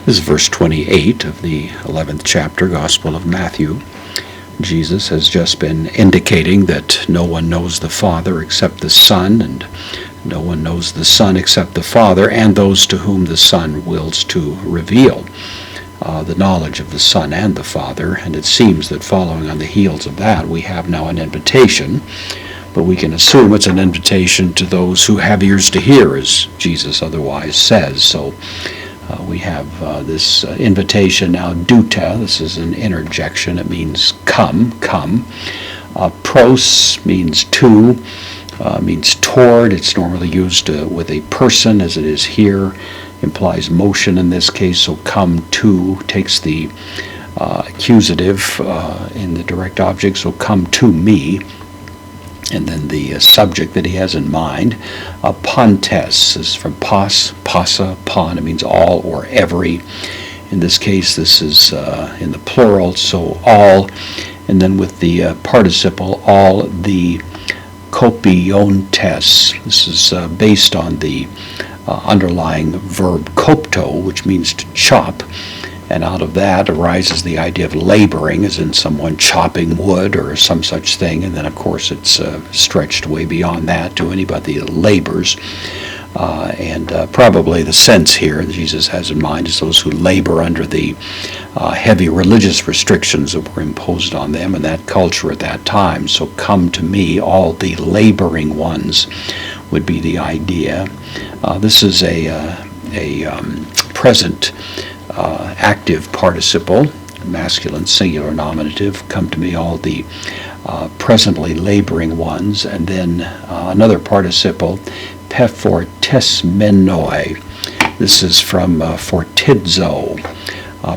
This is verse 28 of the 11th chapter, Gospel of Matthew. Jesus has just been indicating that no one knows the Father except the Son, and no one knows the Son except the Father, and those to whom the Son wills to reveal the knowledge of the Son and the Father. And it seems that following on the heels of that, we have now an invitation, but we can assume it's an invitation to those who have ears to hear, as Jesus otherwise says. So we have this invitation now, douta. This is an interjection. It means come. Pros means to, means toward. It's normally used with a person, as it is here. Implies motion in this case, so come to takes the accusative in the direct object, so come to me. And then the subject that he has in mind, pontes, is from pos, passa, pon. It means all or every. In this case, this is in the plural, so all. And then with the participle, all the kopiontes. This is based on the underlying verb kopto, which means to chop. And out of that arises the idea of laboring, as in someone chopping wood or some such thing. And then, of course, it's stretched way beyond that to anybody that labors. And probably the sense here that Jesus has in mind is those who labor under the heavy religious restrictions that were imposed on them in that culture at that time. So come to me, all the laboring ones, would be the idea. This is a present active participle, masculine singular nominative. Come to me, all the presently laboring ones. And then another participle, pepfortesmenoi. This is from fortidzo,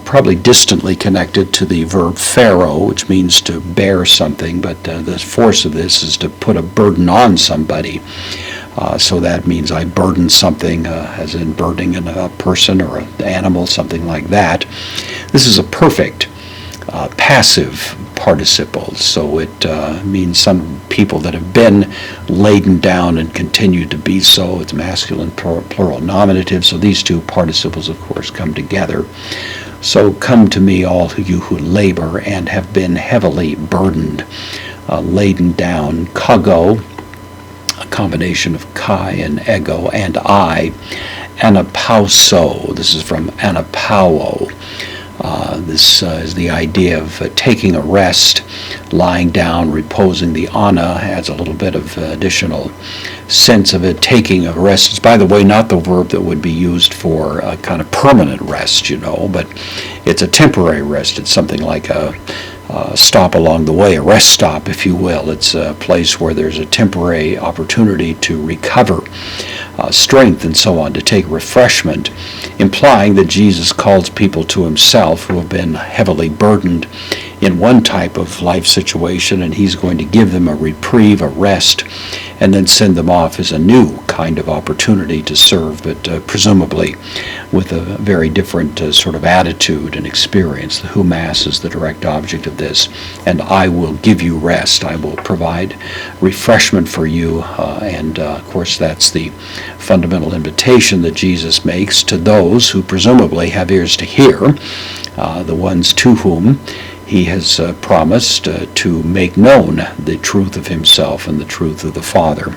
probably distantly connected to the verb pharaoh, which means to bear something, but the force of this is to put a burden on somebody. So that means I burden something, as in burdening a person or an animal, something like that. This is a perfect passive participle, so it means some people that have been laden down and continue to be so. It's masculine plural nominative, so these two participles, of course, come together. So come to me, all you who labor and have been heavily burdened, laden down, kago, a combination of kai and ego, and I, anapauso. This is from anapao. This is the idea of taking a rest, lying down, reposing. The ana adds a little bit of additional sense of it, taking a rest. It's, by the way, not the verb that would be used for a kind of permanent rest, but it's a temporary rest. It's something like a stop along the way, a rest stop, if you will. It's a place where there's a temporary opportunity to recover strength and so on, to take refreshment, implying that Jesus calls people to himself who have been heavily burdened in one type of life situation, and he's going to give them a reprieve, a rest, and then send them off as a new kind of opportunity to serve, but presumably with a very different sort of attitude and experience. The humas is the direct object of this, and I will give you rest. I will provide refreshment for you, and of course that's the fundamental invitation that Jesus makes to those who presumably have ears to hear, the ones to whom he has promised to make known the truth of himself and the truth of the Father.